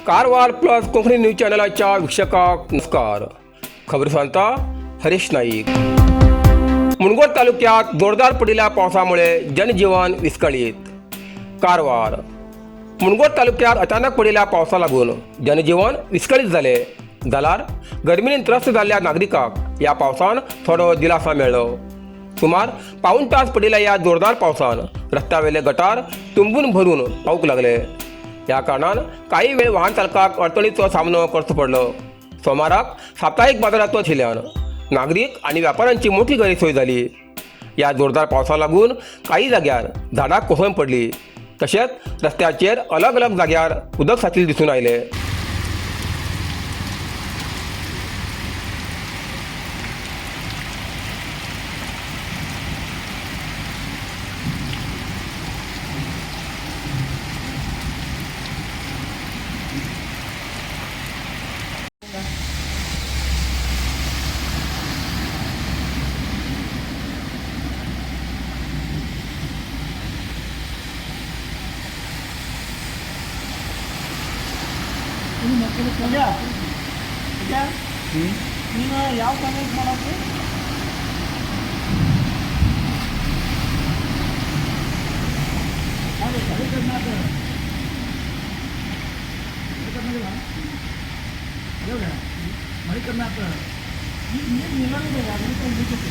Karwar plus Konkani news चॅनलाच्या वीक्षकांक नमस्कार. खबरी सांगता हरीश नाईक. मुणगोड तालुक्यात जोरदार पडिल्ल्या पावसामुळे जनजीवन विस्कळीत. कारवार. मुणगोड तालुक्यात अचानक पडिल्ल्या पावसा लागून जनजीवन विस्कळीत झाले. जाल्यार गरमीन त्रस्त जाल्ल्या नागरिकांक या पावसान थोडो दिलासा मेळ्ळो. सुमार पाऊण तास पडिल्ल्या या जोरदार पावसान रस्त्यावेले गटार तुंबून भरून पावूंक लागले. या कारणान काही वेळ वाहन चालकांक अडचणीचो सामनो करचो पडलो. सोमाराक साप्ताहिक बाजाराचो आशिल्ल्यान नागरीक आनी व्यापाऱ्यांची मोठी गैरसोय जाली. या जोरदार पावसा लागून काही जाग्यार झाडां कोसळून पडली. तशेंच रस्त्याचेर अलग अलग जाग्यार उदक साचिल्ले दिसून आयले. ನೀನು ಯಾವ ಕಾಲೇಜ್ ಮಾಡೋದು? ಮಣಿಕರ್ನಾಥ ಈಗ ನೀರು ನಿಲ್ಲಂಗಿಲ್ಲ ಅದಕ್ಕೆ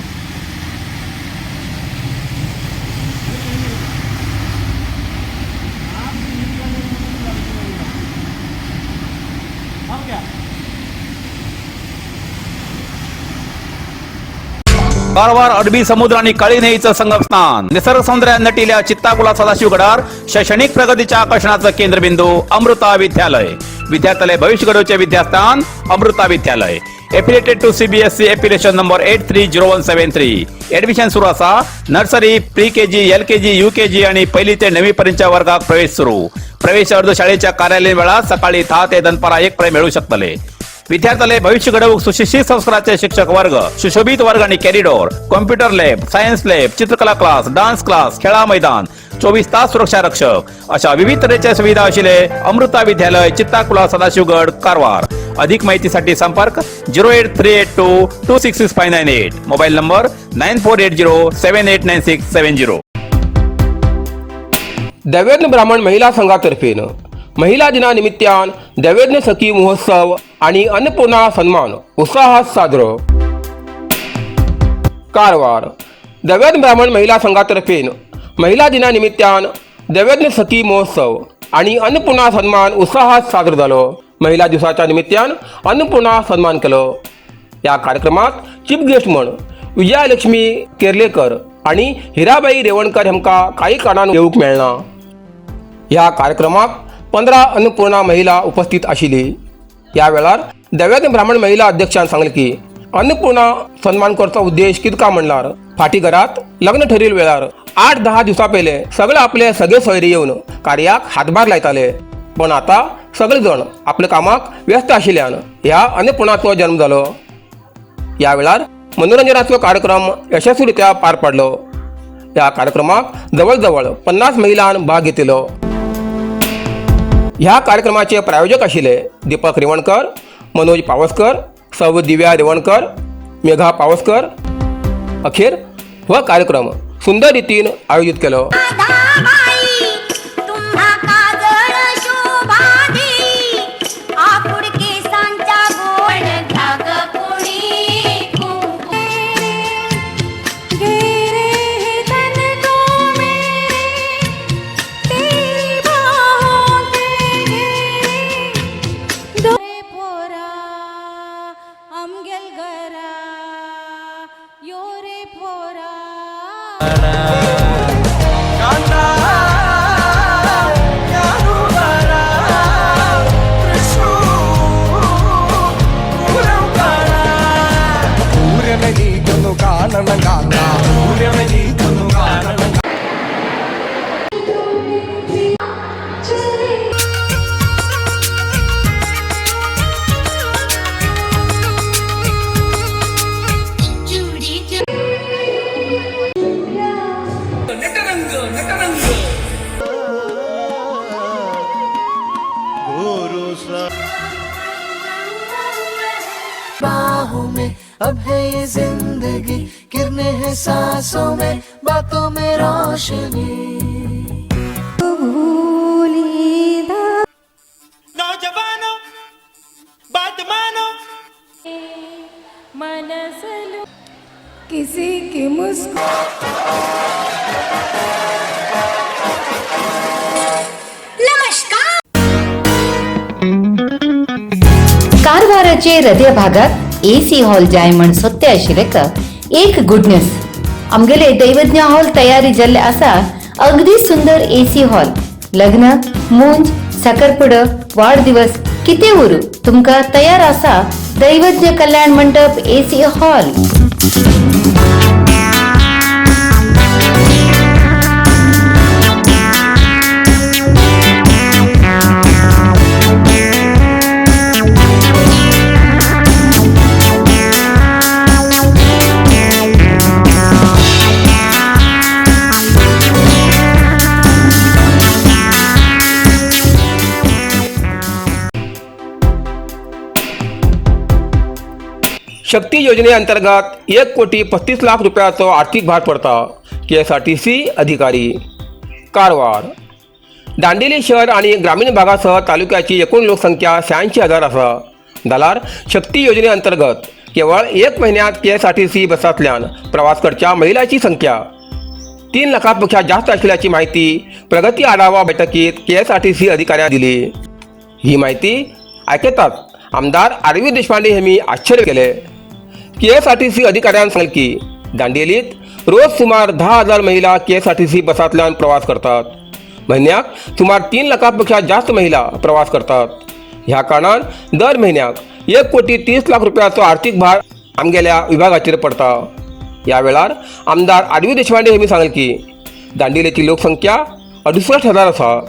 कारवार अरबी समुद्र आणि काळी नदीचं संगम स्नान. निसर्ग सौंदर्याने नटिल्या चित्ताकुला सदाशिवगडार शैक्षणिक प्रगतीच्या आकर्षणाचं केंद्रबिंदू अमृता विद्यालय. विद्यार्थ्यालय भविष्य घडवचे विद्यास्थान Amrita Vidyalaya. Affiliated to CBSE affiliation number 830173. Admission सुरू असा. Nursery, pre KG, LKG, UKG आणि पहिली ते 9वी पर्यंतच्या वर्गात प्रवेश सुरू. प्रवेश अर्ज शाळेच्या कार्यालयीन वेळा सकाळी 10 ते दनपारा 1 पर्यंत मिळू शकतले. विद्यार्थ्यालय भविष्य घडवूक सुशिक्षित संस्काराचे शिक्षक वर्ग, सुशोभित वर्ग आणि corridor, computer lab, science lab, चित्रकला क्लास, डान्स क्लास, खेळा मैदान, 24 तास सुरक्षा रक्षक अशा विविध तऱ्हेच्या सुविधा आशिल्ले अमृता विद्यालय, चित्ताकुला, सदाशिवगड, कारवार. अधिक माहितीसाठी संपर्क 08382266598. Mobile number 9480789670. दैवेद्य ब्राह्मण महिला संघातर्फे महिला दिनानिमित्तान दैवेद्य सखी महोत्सव आणि अन्नपूर्णा सन्मान उत्साहात साजरो. कारवार. दैवेद्य ब्राह्मण महिला संघातर्फे महिला दिनानिमित्तान दैवेद्य सखी महोत्सव आणि अन्नपूर्णा सन्मान उत्साहात साजरो जालो. महिला दिवसाच्या निमित्तान अन्नपूर्णा सन्मान केलो. या कार्यक्रमात चीफ गेस्ट म्हण विजयालक्ष्मी केर्लेकर आणि हिराबाई रेवणकर हेमका काही कारणान येवूंक मेळना. ह्या कार्यक्रमाक 15 अन्नपूर्णा महिला उपस्थित आशिल्ली. या वेळार दैवेद्य ब्राह्मण महिला अध्यक्षान सांगले की अन्नपूर्णा सन्मान करचो उद्देश कितका म्हणल्यार फाटी घरात लग्न ठरिल्ल्या वेळार 8-10 दिवसां पयले सगळे आपले सगळे सोयरे येवन कार्याक हातभार लायताले. पण आता सगळे जण आपल्या कामाक व्यस्त आशिल्ल्यान ह्या अन्नपूर्णाचो जन्म जालो. या वेळार मनोरंजनाचो कार्यक्रम यशस्वीरित्या पार पडलो. या कार्यक्रमाक जवळ 50 महिलांन भाग घेतिल्लो. ह्या कार्यक्रमाचे प्रायोजक आशिल्ले दीपक रेवणकर, मनोज पावसकर, सौ दिव्या रेवणकर, मेघा पावसकर. अखेर हो कार्यक्रम सुंदर रीतीन आयोजित केलो. Gana अब है ये जिंदगी, गिरने हैं सांसों में, बातों में रोशनी। नौजवानों बात मानो, मनसलो किसी की मुस्कुरा कारवाराचे हृदय भागात एसी हॉल जाय म्हण सोदते आशिल्लेक एक गुड न्यूज आमगेले दैवज्ञ हॉल तयारी जाल्ले आसा अगदी सुंदर एसी हॉल लग्न मुंज साखरपुडो वाढदिवस कितें उरू तुमकां तयार आसा दैवज्ञ कल्याण मंडप एसी हॉल। शक्ती योजनेअंतर्गत 1,35,00,000 रुपयाचो आर्थिक भार पडता KSRTC अधिकारी कारवार। दांडेली शहर आणि ग्रामीण भागासह तालुक्याची एकूण लोकसंख्या 86,000 आसा जाल्यार शक्ती योजनेअंतर्गत केवळ 1 महिन्यात KSRTC बसांतल्यान प्रवास करच्या महिलांची संख्या 3 लाखांपेक्षा जास्त असल्याची माहिती प्रगती आढावा बैठकीत KSRTC अधिकाऱ्यांनी दिली। ही माहिती ऐकताच आमदार आरवी देशपांडे यांनी आश्चर्य केले। KSRTC अधिकाऱ्यांनी सांगितले की दांडेलीत रोज सुमार 10,000 महिला KSRTC बसांतल्यान प्रवास करतात। महिन्याक सुमार 3 लाखांपेक्षा जास्त महिला प्रवास करतात। ह्या कारणान दर महिन्याक 1,30,00,000 रुपयाचो आर्थिक भार आमगेल्या विभागाचेर पडता। या वेळार आमदार आरवी देशपांडे यांनी सांगितले की दांडेलीची लोकसंख्या 68,000 आसा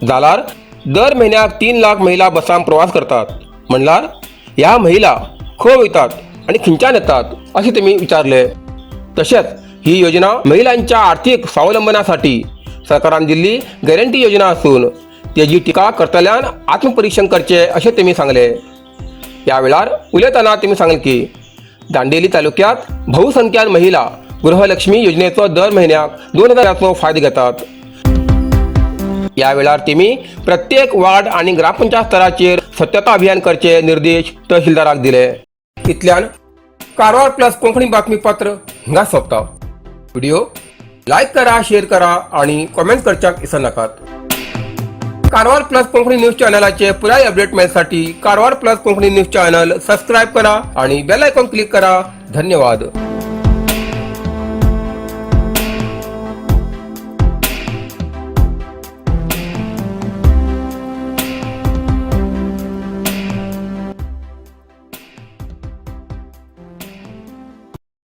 जाल्यार दर महिन्याक 3 लाख महिला बसांत प्रवास करतात म्हणल्यार ह्या महिला खंय वयतात आणि खंयच्यान येतात असे त्यांनी विचारले। तशेंच ही योजना महिलांच्या आर्थिक स्वावलंबनासाठी सरकारान दिल्ली गॅरंटी योजना असून तेजी टिका करतल्यान आत्मपरीक्षण करचे असे त्यांनी सांगले। या वेळार उलयतना त्यांनी सांगले की दांडेली तालुक्यात बहुसंख्यान महिला गृहलक्ष्मी योजनेचो दर महिन्याक 2,000चो फायदो घेतात। या वेळार तेमी प्रत्येक वार्ड आणि ग्रामपंचायत स्तराचेर सत्यता अभियान करचे निर्देश तहसीलदाराक दिले। इतल्यान कारवार प्लस कोंकणी बातमीपत्र हिंगा सोंपता। व्हिडिओ लाईक करा, शेअर करा आणि कमेंट करच्याक विसरू नाकात। कारवार प्लस कोंकणी न्यूज चॅनलाचे पुराय अपडेट मेळसाठी Karwar plus Konkani news channel subscribe करा आणि बेल आयकॉन क्लिक करा। धन्यवाद।